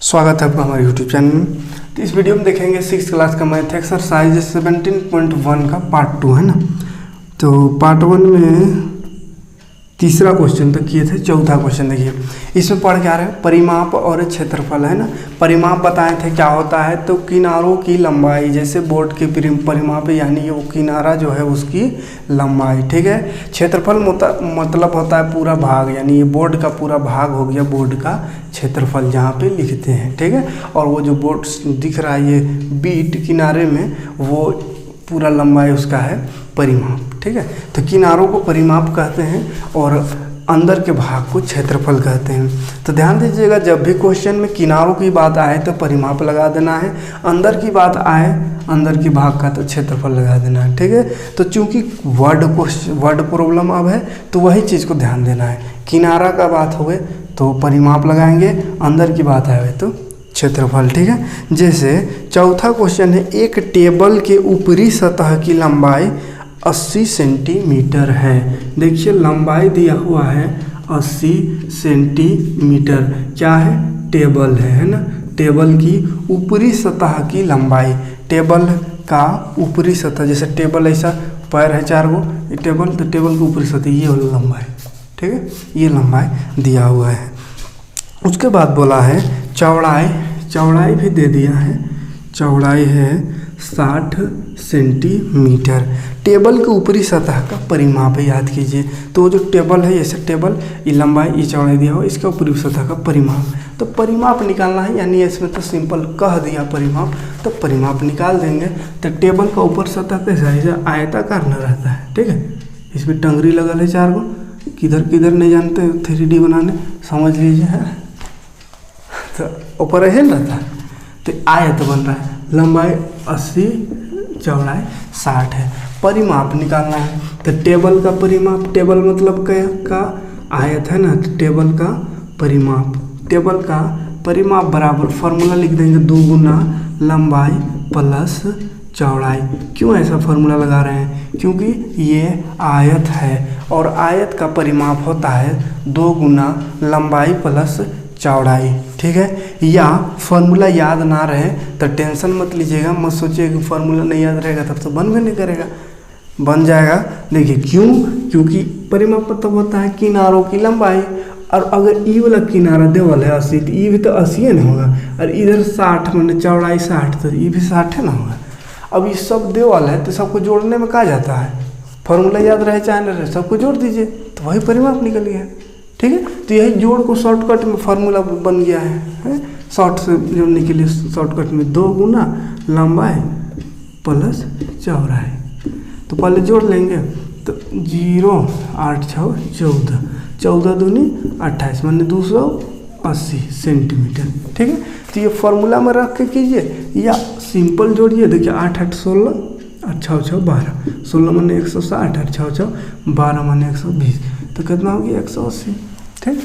स्वागत है आपका हमारे YouTube चैनल में। तो इस वीडियो में देखेंगे 6th क्लास का मैथ एक्सरसाइज 17.1 का पार्ट 2 है ना। तो पार्ट 1 में तीसरा क्वेश्चन तक किए थे, चौथा क्वेश्चन देखिए। इसमें पढ़ के आ रहे हैं परिमाप और क्षेत्रफल है ना। परिमाप बताए थे क्या होता है, तो किनारों की लंबाई, जैसे बोर्ड के परिमाप यानी वो किनारा जो है उसकी लंबाई, ठीक है। क्षेत्रफल मतलब होता है पूरा भाग, यानी ये बोर्ड का पूरा भाग हो गया बोर्ड का क्षेत्रफल, जहाँ पे लिखते हैं, ठीक है। और वो जो बोर्ड दिख रहा है ये बीट किनारे में, वो पूरा लंबाई उसका है परिमाप, ठीक है। तो किनारों को परिमाप कहते हैं और अंदर के भाग को क्षेत्रफल कहते हैं। तो ध्यान दीजिएगा, जब भी क्वेश्चन में किनारों की बात आए तो परिमाप लगा देना है, अंदर की बात आए अंदर की भाग का तो क्षेत्रफल लगा देना है, ठीक है। तो चूंकि वर्ड प्रॉब्लम अब है तो वही चीज़ को ध्यान देना है। किनारा का बात हो गए तो परिमाप लगाएंगे, अंदर की बात आए तो क्षेत्रफल, ठीक है। जैसे चौथा क्वेश्चन है, एक टेबल के ऊपरी सतह की लंबाई 80 सेंटीमीटर है। देखिए लंबाई दिया हुआ है 80 सेंटीमीटर, क्या है, टेबल है ना। टेबल की ऊपरी सतह की लंबाई, टेबल का ऊपरी सतह, जैसे टेबल ऐसा पैर है 4 गो टेबल, तो टेबल की ऊपरी सतह ये वाला लंबाई, ठीक है, ये लंबाई दिया हुआ है। उसके बाद बोला है चौड़ाई भी दे दिया है, चौड़ाई है 60 सेंटीमीटर। टेबल के ऊपरी सतह का परिमाप है, याद कीजिए। तो जो टेबल है, जैसे टेबल, ये लंबाई, ये चौड़ाई दिया हो, इसका ऊपरी सतह का परिमाप, तो परिमाप निकालना है। यानी इसमें तो सिंपल कह दिया परिमाप, तो परिमाप निकाल देंगे। तो टेबल का ऊपर सतह कैसा है, जैसे आयताकार न रहता है, ठीक है। इसमें टंगरी लगल है 4 गो, किधर किधर नहीं जानते 3D बनाने, समझ लीजिए है। तो ऊपर है ना, तो आयत बन रहा है, लंबाई 80 चौड़ाई 60 है। परिमाप निकालना है, तो टेबल का परिमाप, टेबल मतलब क्या का आयत है ना, तो टेबल का परिमाप, टेबल का परिमाप बराबर फार्मूला लिख देंगे 2 गुना लंबाई प्लस चौड़ाई। क्यों ऐसा फार्मूला लगा रहे हैं, क्योंकि ये आयत है और आयत का परिमाप होता है 2 गुना लंबाई प्लस चौड़ाई, ठीक है। या फार्मूला याद ना रहे तो टेंशन मत लीजिएगा, मत सोचिए कि फार्मूला नहीं याद रहेगा तब तो बन भी नहीं करेगा, बन जाएगा। देखिए क्यों, क्योंकि परिमाप मतलब होता है किनारों की लंबाई, और अगर ई वाला किनारा देवल है 80, तो ई भी तो 80 ना होगा, और इधर 60 मैंने चौड़ाई 60, तो ई भी 60 ना होगा। अब ये सब देवल है तो सबको जोड़ने में कहा जाता है, फार्मूला याद रहे चाहे न रहे, सबको जोड़ दीजिए तो वही परिमाप निकल गया, ठीक है। तो यही जोड़ को शॉर्टकट में फार्मूला बन गया है। शॉर्ट से जोड़ने के लिए शॉर्टकट में 2 गुना लंबाई प्लस चौड़ाई, तो पहले जोड़ लेंगे। तो 0 8 6 14, 14 दूनी 28, माने 280 सेंटीमीटर, ठीक है। तो ये फार्मूला में रख के कीजिए या सिंपल जोड़िए। देखिए 8 8 16, 8 6 6 12, 16 माने 160, 8 6 6 12 माने 120, तो कितना होगी 180, ठीक।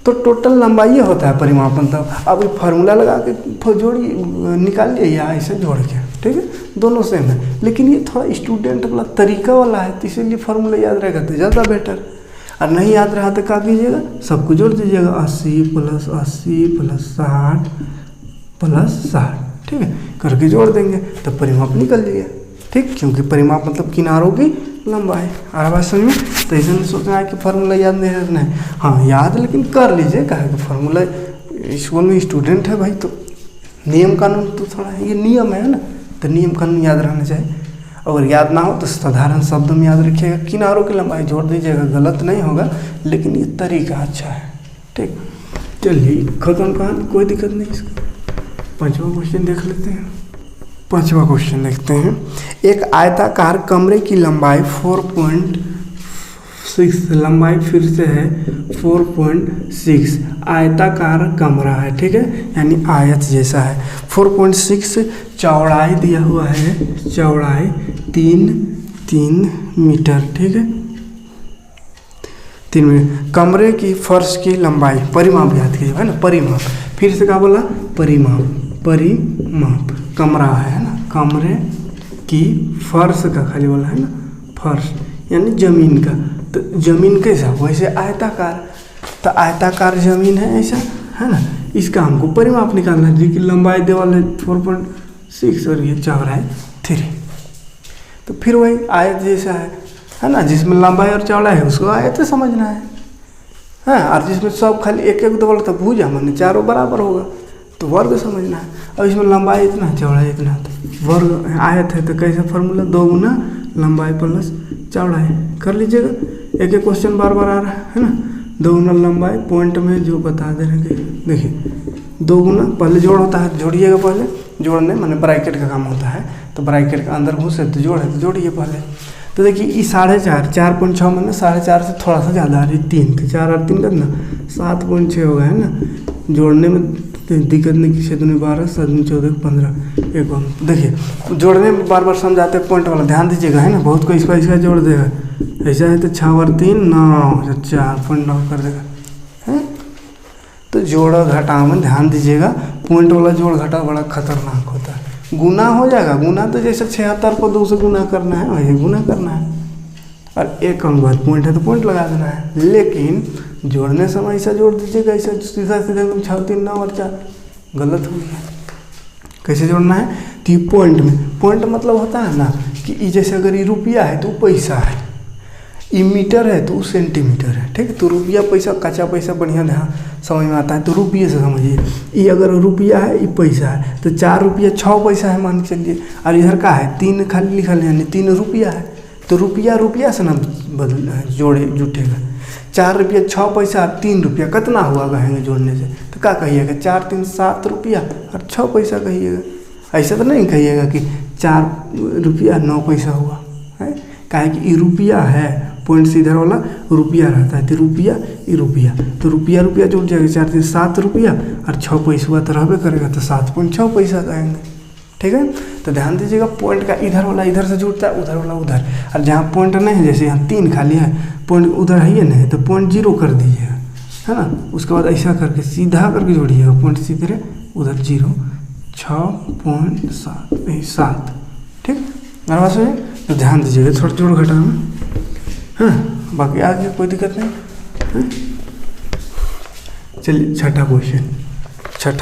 तो टोटल लंबाई ये होता है परिमाप मतलब। अब ये फार्मूला लगा के जोड़िए, निकालिए या ऐसे जोड़ के, ठीक है, दोनों सेम है। लेकिन ये थोड़ा स्टूडेंट वाला तरीका वाला है, तो इसीलिए फार्मूला याद रहेगा तो ज़्यादा बेटर। और नहीं याद रहा तो क्या कीजिएगा, सबको जोड़ दीजिएगा, 80 प्लस 80 प्लस 60 प्लस 60, ठीक है, करके जोड़ देंगे तो परिमाप निकल जाएगा, ठीक। क्योंकि परिमाप मतलब किनारों की लंबाई। आ बात समझ में। तो ऐसे नहीं सोचना है कि फार्मूला याद नहीं रखना है, हाँ याद लेकिन कर लीजिए, कहा कि फार्मूला स्कूल में स्टूडेंट है भाई, तो नियम कानून तो थोड़ा ये नियम है ना, तो नियम कानून याद रहना चाहिए। अगर याद ना हो तो साधारण शब्द में याद रखिएगा, किनारों की लंबाई जोड़ दीजिएगा, गलत नहीं होगा, लेकिन ये तरीका अच्छा है, ठीक। चलिए खत्म कहानी, कोई दिक्कत नहीं इसको। 5वां क्वेश्चन देख लेते हैं। 5वां क्वेश्चन देखते हैं, एक आयताकार कमरे की लंबाई 4.6, लंबाई फिर से है 4.6, आयताकार कमरा है, ठीक है, यानी आयत जैसा है। 4.6 चौड़ाई दिया हुआ है, चौड़ाई 3 मीटर, ठीक है, 3 मीटर। कमरे की फर्श की लंबाई, परिमाप याद कीजिए है ना, परिमाप, फिर से क्या बोला, परिमाप, परिमाप, कमरा है ना, कमरे की फर्श का खाली बोला है ना, फर्श यानी जमीन का। तो जमीन कैसा, वैसे आयताकार, तो आयताकार जमीन है ऐसा, है ना, इसका हमको परिमाप निकालना है, जिसकी लंबाई देवल है 4.6 और ये चौड़ाई 3। तो फिर वही आयत जैसा है ना, जिसमें लंबाई और चौड़ाई है उसको आयत समझना है। हाँ, और जिसमें सब खाली एक एक देवल तो भुजा माने चारों बराबर होगा तो वर्ग समझना है। अब इसमें लंबाई इतना है चौड़ाई इतना है तो वर्ग आयत है, तो कैसा फॉर्मूला 2 गुना लंबाई प्लस चौड़ाई कर लीजिएगा। एक एक क्वेश्चन बार बार आ रहा है ना। 2 गुना लंबाई पॉइंट में जो बता दे रहे हैं, देखिए 2 गुना पहले जोड़ होता है, जोड़िएगा पहले, जोड़ने माने ब्रैकेट का काम होता है, तो ब्रैकेट के अंदर घुसे तो जोड़ है तो जोड़िए पहले। तो देखिए ये 4.5 4.6 मैंने 4.5 से थोड़ा सा ज़्यादा आ रही 3, तो 4 और 3 कितना 7.6 हो गया है ना। जोड़ने में दिक्कत नहीं की, 6 दूनी 12 7 दूनी 14 15 एक और। देखिए जोड़ने में बार बार समझाते हैं पॉइंट वाला, ध्यान दीजिएगा है ना। बहुत कोई इसका जोड़ देगा, ऐसा है तो 6 और 3 9 4.9 कर देगा है। तो जोड़ घटाव में ध्यान दीजिएगा, पॉइंट वाला जोड़ घटाव बड़ा खतरनाक होता है। गुना हो जाएगा, गुना तो जैसे 76 को 2 से गुना करना है वैसे गुना करना है, और एक अंक बाद पॉइंट है तो पॉइंट लगा देना है। लेकिन जोड़ने समय ऐसा जोड़ दीजिएगा, ऐसा सीधा सीधा एकदम 6 3 9 और 4 गलत हो गया। कैसे जोड़ना है, तो ये पॉइंट में, पॉइंट मतलब होता है ना कि जैसे अगर ये रुपया है तो पैसा है, ये मीटर है तो सेंटीमीटर है, ठीक है। तो रुपया पैसा कच्चा पैसा बढ़िया ध्यान समझ में आता है, तो रुपये से समझिए। ये अगर रुपया है, ये पैसा है, तो 4 रुपया 6 पैसा है मान के चलिए, और इधर का है 3 खाली लिखा है, यानी 3 रुपया है, तो रुपया रुपया से ना बदल जोड़े जुटेगा। 4 रुपया 6 पैसा और 3 रुपया कितना हुआ कहेंगे जोड़ने से, तो क्या कहिएगा 4 3 7 रुपया और 6 पैसा कहिएगा। ऐसा तो नहीं कहिएगा कि 4 रुपया 9 पैसा हुआ है, काहे कि ये रुपया है, पॉइंट से इधर वाला रुपया रहता है, तो रुपया ये रुपया, तो रुपया रुपया जुड़ जाएगा, 4 3 7 रुपया और 6 पैसा हुआ तो रहबे करेगा, तो 7.6 पैसा कहेंगे, ठीक है। तो ध्यान दीजिएगा पॉइंट का इधर वाला इधर से जुड़ता है, उधर वाला उधर, और जहाँ पॉइंट नहीं है, जैसे यहाँ 3 खाली है, पॉइंट उधर है नहीं, तो पॉइंट 0 कर दीजिएगा है ना। उसके बाद ऐसा करके सीधा करके जोड़िएगा, पॉइंट सीधे उधर 0 6.7 ठीक। मेरे पास है तो ध्यान दीजिएगा थोड़ा जोड़ घटा में, हाँ बाकी आगे कोई दिक्कत नहीं। चलिए छठा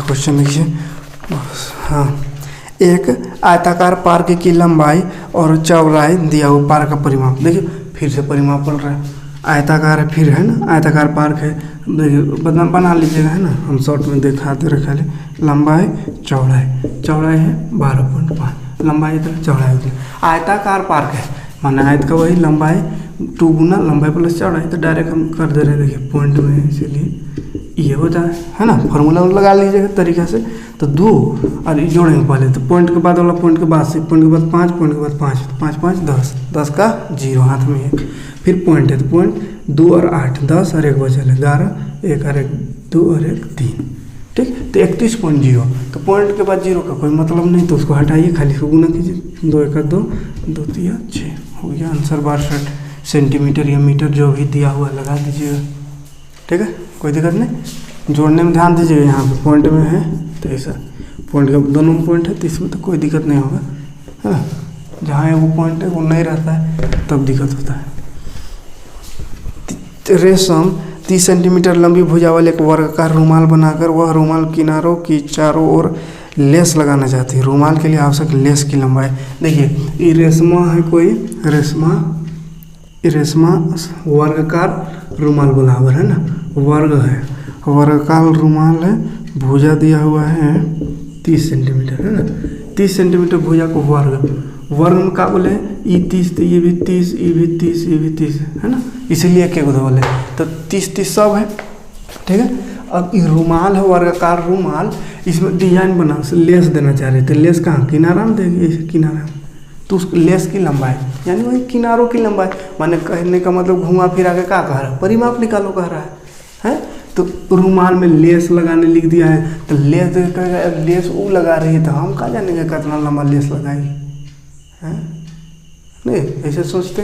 क्वेश्चन देखिए। हाँ, एक आयताकार पार्क की लंबाई और चौड़ाई दिया हुआ पार्क का परिमाप। देखिए फिर से परिमाप बोल रहा है, आयताकार है फिर है ना, आयताकार पार्क है, देखिए बना लीजिएगा है ना, हम शॉर्ट में दिखाते रहे खाली। लंबाई चौड़ाई है 12.5, लंबाई इधर चौड़ाई उधर। आयताकार पार्क है माना आयत का वही लंबाई 2 गुना लंबाई प्लस चौड़ाई, तो डायरेक्ट हम कर दे रहे हैं, देखिए पॉइंट में, इसीलिए ये होता है ना। फार्मूला लगा लीजिएगा तरीका से, तो 2 और ये जोड़ेंगे पहले, तो पॉइंट के बाद वाला पॉइंट के बाद से, पॉइंट के बाद 5, पॉइंट के बाद 5, 5 5 10, 10 का 0 हाथ में है, फिर पॉइंट है तो पॉइंट 2 और 8 10 और 1 बचल है 11, 1 और 1 2 और 1 3 ठीक। तो 31.0, तो पॉइंट के बाद 0 का कोई मतलब नहीं, तो उसको हटाइए, खाली इसको गुना कीजिए, 2 1 2 2 3 6 हो गया आंसर। 62 सेंटीमीटर या मीटर जो भी दिया हुआ लगा दीजिएगा, ठीक है कोई दिक्कत नहीं। जोड़ने में ध्यान दीजिएगा, यहाँ पे पॉइंट में है तो ऐसा पॉइंट का दोनों में पॉइंट है, तो इसमें तो कोई दिक्कत नहीं होगा है ना। जहाँ वो पॉइंट है वो नहीं रहता है तब दिक्कत होता है। रेशम 30 सेंटीमीटर लंबी भुजा वाले एक वर्गाकार रुमाल बनाकर वह रुमाल किनारों की चारों ओर लेस लगाना चाहती है। रुमाल के लिए आवश्यक लेस की लंबाई। देखिए ये रेशमा है, कोई रेशमा वर्गाकार रुमाल बराबर है ना, वर्ग है, वर्गाकार रुमाल है, भुजा दिया हुआ है 30 सेंटीमीटर है ना। 30 सेंटीमीटर भुजा को वर्ग में क्या बोले, ये 30 तो ये भी 30, ये भी 30, ये भी 30 है ना, इसीलिए एक बोले, तो 30 सब है, ठीक है। अब ये रुमाल है वर्गाकार रुमाल, इसमें डिजाइन बना लेस देना चाह रहे थे, लेस कहाँ किनारा में देगी, ऐसे किनारा में, तो उस लेस की लंबाई यानी वही किनारों की लंबाई, माने कहने का मतलब घुमा फिरा के क्या कह रहा है, परिमाप निकालो कह रहा है। तो रुमाल में लेस लगाने लिख दिया है, तो लेस कहेगा लेस वो लगा रही है, तो हम कहाँ जानेंगे कितना लंबा लेस लगाएगी है नहीं, ऐसे सोचते।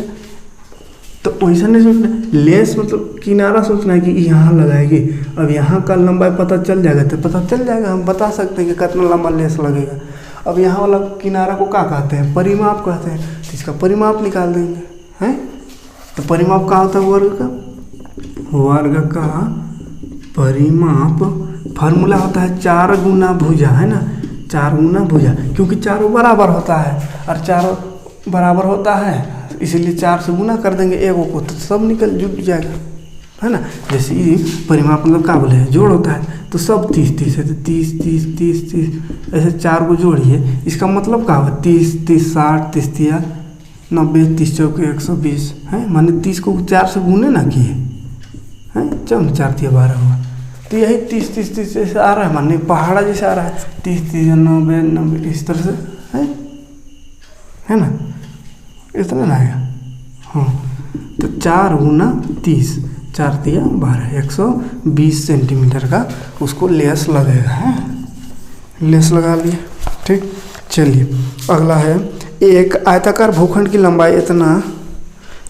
तो वैसा नहीं सोचना, लेस मतलब किनारा सोचना है कि यहाँ लगाएगी। अब यहाँ का लंबाई पता चल जाएगा, तो पता चल जाएगा, हम बता सकते हैं कि कितना लंबा लेस लगेगा। अब यहाँ वाला किनारा को क्या कहते हैं, परिमाप कहते हैं, तो इसका परिमाप निकाल देंगे हैं। तो परिमाप क्या होता है, वर्ग का परिमाप फार्मूला होता है 4 गुना भुजा, है ना, 4 गुना भुजा, क्योंकि चारों बराबर होता है और चारों बराबर होता है इसलिए 4 से गुना कर देंगे एगो को तो सब निकल जुट जाएगा, है ना। जैसे ये परिमाप मतलब क्या बोले जोड़ होता है तो सब 30 है तो 30 30 30 30 ऐसे 4 को जोड़िए, इसका मतलब क्या हुआ 30 30 60 30 30 90 30 चौके 120 है, माने 30 को 4 से गुने ना किए हैं, 4 4 12 हुआ, तो यही 30 30 30 जैसे आ रहा है, माने पहाड़ा जैसे आ रहा है 30 30 90 90 इस तरह से है ना, इतना ना आएगा। हाँ तो 4 गुना 30 4 दिया 12 120 सेंटीमीटर का उसको लेस लगेगा, है लेस लगा लिए, ठीक। चलिए अगला है, एक आयताकार भूखंड की लंबाई इतना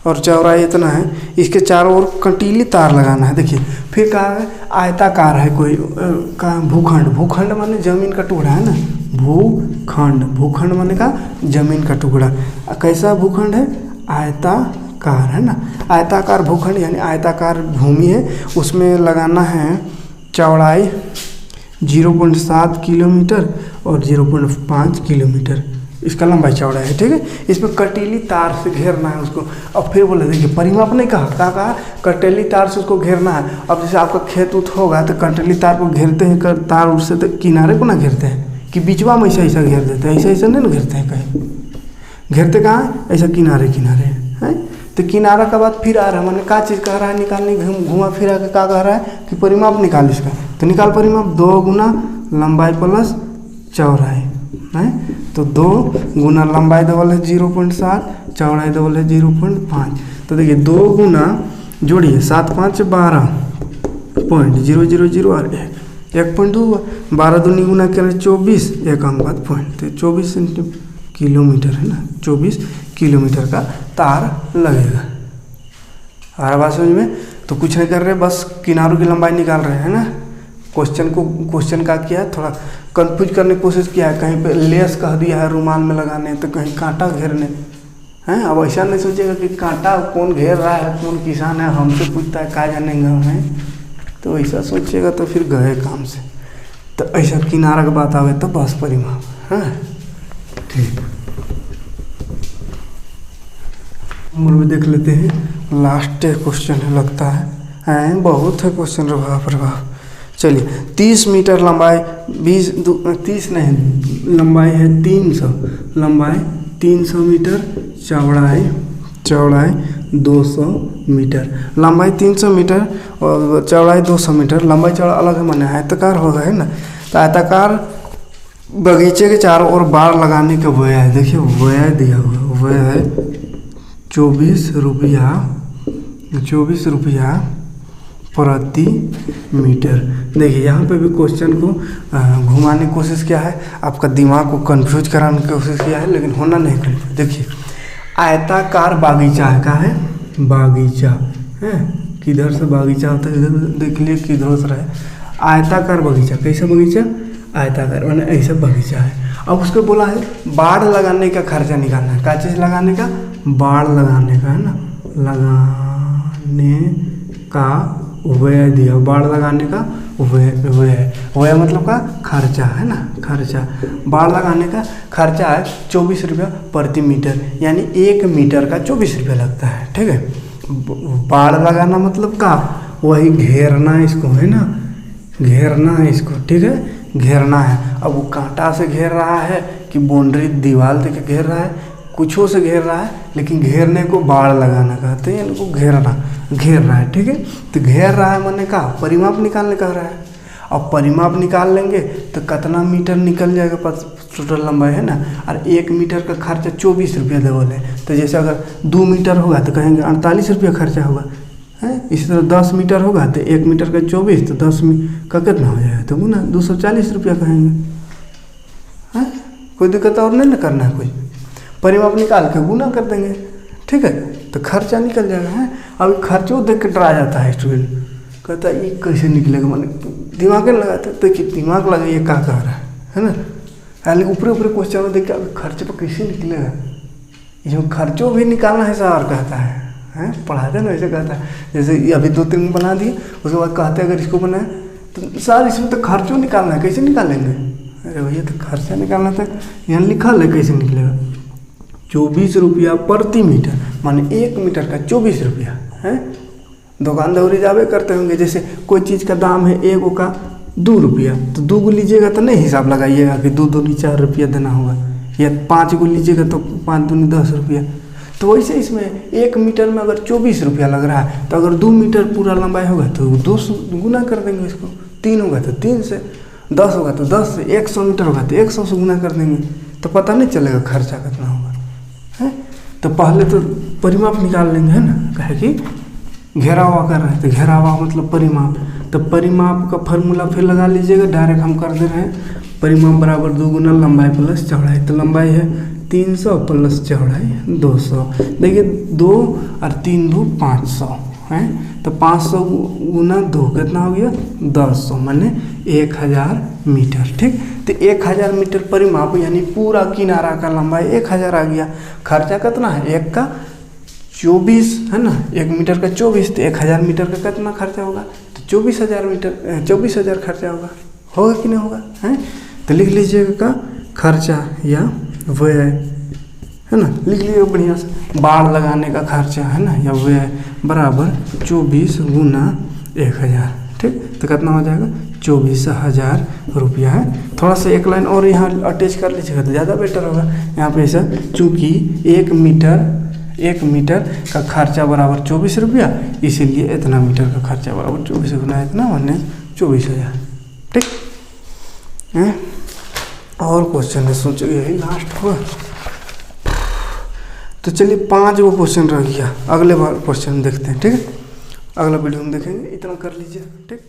और चौड़ाई इतना है, इसके चारों ओर कंटीली तार लगाना है। देखिए फिर कहा है आयताकार है कोई का भूखंड, भूखंड माने जमीन का टुकड़ा है ना, भूखंड, भूखंड माने का जमीन का टुकड़ा, कैसा भूखंड है आयताकार, है ना, आयताकार भूखंड यानी आयताकार भूमि है, उसमें लगाना है चौड़ाई 0.7 किलोमीटर और 0.5 किलोमीटर इसका लंबाई चौड़ा है, ठीक है। इसमें कटीली तार से घेरना है उसको। अब फिर बोले देखिए परिमाप नहीं कहा कटीली तार से उसको घेरना है। अब जैसे आपका खेत उत होगा तो कटीली तार को घेरते हैं, तार उससे तो किनारे को ना घेरते हैं कि बीचवा में ऐसा ऐसा घेर देते हैं, ऐसा ऐसा नहीं ना घेरते हैं, कहीं घेरते कहाँ है ऐसा किनारे किनारे है। तो किनारा का बाद फिर आ रहा है, मैंने क्या चीज़ कह रहा है निकालने, घुमा फिरा के क्या कह रहा है कि परिमाप निकाल इसका, तो निकाल परिमाप 2 गुना लंबाई प्लस चौड़ाई है, तो 2 गुना लंबाई डबल है 0.7 चौड़ाई डबल है 0.5, तो देखिए 2 गुना जोड़िए 7 5 12.000 और 1.2 12 दूनी गुना करें 24 एक अंक बाद पॉइंट, तो 24 किलोमीटर है ना, 24 किलोमीटर का तार लगेगा। आ रहा बात समझ में। तो कुछ नहीं कर रहे, बस किनारों की लंबाई निकाल रहे हैं ना। क्वेश्चन का किया है थोड़ा कंफ्यूज करने की कोशिश किया है, कहीं पे लेस कह दिया है रुमाल में लगाने, तो कहीं कांटा घेरने हैं। अब ऐसा नहीं सोचेगा कि कांटा कौन घेर रहा है, कौन किसान है, हमसे पूछता है क्या जानेंगे हमें, तो ऐसा सोचिएगा तो फिर गए काम से। तो ऐसा किनारा की बात आवे तो बस परिमाप है, ठीक। उम्र में देख लेते हैं, लास्ट क्वेश्चन है लगता है बहुत है क्वेश्चन प्रभाव। चलिए 30 मीटर लंबाई 30 नहीं लंबाई है 300, लंबाई 300 मीटर चौड़ाई 200 मीटर, लंबाई 300 मीटर और चौड़ाई 200 मीटर, लंबाई चौड़ा अलग है माने आयताकार होगा है ना। तो आयताकार बगीचे के चारों ओर बाड़ लगाने का व्यय है, देखिए व्यय दिया हुआ व्यय है 24 रुपया प्रति मीटर। देखिए यहाँ पे भी क्वेश्चन को घुमाने की कोशिश किया है, आपका दिमाग को कंफ्यूज कराने की कोशिश किया है, लेकिन होना नहीं कंफ्यूज। देखिए आयताकार बागीचा है, क्या है बागीचा है, किधर से बागीचा होता है इधर देख लिए, किधर से रहे आयताकार बगीचा, कैसा बगीचा आयताकार मैंने ऐसा बगीचा है। अब उसको बोला है बाड़ लगाने का खर्चा निकालना है, क्या चीज़ लगाने का, बाड़ लगाने का है ना, लगाने का व्यय दिया, बाड़ लगाने का व्यय मतलब का खर्चा है ना, खर्चा बाड़ लगाने का खर्चा है 24 रुपया प्रति मीटर, यानी 1 मीटर का 24 रुपया लगता है, ठीक है। बाड़ लगाना मतलब का वही घेरना इसको है ना, घेरना है इसको, ठीक है घेरना है। अब वो कांटा से घेर रहा है कि बाउंड्री दीवार देके घेर रहा है, कुछों से घेर रहा है, लेकिन घेरने को बाड़ लगाना कहते हैं, इनको घेर रहा है, ठीक है। तो घेर रहा है मैंने कहा परिमाप निकालने कह रहा है। अब परिमाप निकाल लेंगे तो कितना मीटर निकल जाएगा टोटल लंबाई है ना, और 1 मीटर का खर्चा 24 रुपया देवल है। तो जैसे अगर 2 मीटर होगा तो कहेंगे 48 रुपया खर्चा होगा है। इसी तरह 10 मीटर होगा तो 1 मीटर का 24, तो 10 का कितना हो जाएगा, तो गुना 240 रुपया कहेंगे है। कोई दिक्कत और नहीं ना करना है, कोई परिमाप निकाल के गुना कर देंगे, ठीक है, तो खर्चा निकल जाएगा है। अब खर्चों देख के डरा जाता है स्टूडेंट, कहता है ये कैसे निकलेगा, मैंने दिमाग नहीं लगाता, देखिए दिमाग लगाइए क्या कह रहा है ना। पहले ऊपरे क्वेश्चन देख के खर्चे पर कैसे निकलेगा, ये खर्चों भी निकालना है सर कहता है पढ़ाते ना ऐसे कहता है। जैसे अभी 2-3 बना दिए, उसके बाद कहते हैं अगर इसको बनाए तो सर इसमें तो खर्चों निकालना है, कैसे निकालेंगे? अरे भैया तो खर्चा निकालना था, यहाँ लिखा है कैसे निकलेगा? 24 रुपया प्रति मीटर, माने 1 मीटर का 24 रुपया है। दुकानदारी जावे करते होंगे, जैसे कोई चीज़ का दाम है एगो का 2 रुपया, तो 2 गो लीजिएगा तो नहीं हिसाब लगाइएगा कि 2 दूनी 4 रुपया देना होगा, या 5 गो लीजिएगा तो 5 दूनी 10 रुपया। तो वैसे इसमें 1 मीटर में अगर 24 रुपया लग रहा है, तो अगर 2 मीटर पूरा लंबाई होगा तो 2 गुना कर देंगे इसको, 3 होगा तो 3 से, 10 होगा तो 10 से, 100 मीटर होगा तो 100 से गुना कर देंगे, तो पता नहीं चलेगा खर्चा कितना होगा है। तो पहले तो परिमाप निकाल लेंगे, है ना, कहे कि घेरावा कर रहे हैं तो घेरावा मतलब परिमाप, तो परिमाप का फार्मूला फिर लगा लीजिएगा, डायरेक्ट हम कर दे रहे हैं परिमाप बराबर 2 गुना लंबाई प्लस चौड़ाई। तो लंबाई है 300 प्लस चौड़ाई 200। देखिए 2 और 3 2 500 है, तो 500 गुना 2 कितना हो गया? 1000, माने 1000 मीटर। ठीक, तो 1000 मीटर परिमाप यानी पूरा किनारा का लंबाई 1000 आ गया। खर्चा कितना है? 1 का 24 है ना, 1 मीटर का 24, तो 1000 मीटर का कितना खर्चा होगा? तो 24000 मीटर 24000 खर्चा होगा कि नहीं होगा है। तो लिख लीजिएगा का खर्चा या व्यय, है ना, लिख लीजिएगा बढ़िया से, बाड़ लगाने का खर्चा है ना या व्यय बराबर 24 गुना 1000। ठीक, तो कितना हो जाएगा? 24000 रुपया है। थोड़ा सा एक लाइन और यहाँ अटैच कर लीजिएगा तो ज़्यादा बेटर होगा। यहाँ पे ऐसा, चूँकि 1 मीटर का खर्चा बराबर 24 रुपया, इसीलिए इतना मीटर का खर्चा बराबर 24 गुना इतना, माने 24000। ठीक है, और क्वेश्चन है, सोचो यही लास्ट हुआ। तो चलिए 5 गो क्वेश्चन रह गया, अगले बार क्वेश्चन देखते हैं। ठीक है, अगला वीडियो में देखेंगे, इतना कर लीजिए। ठीक।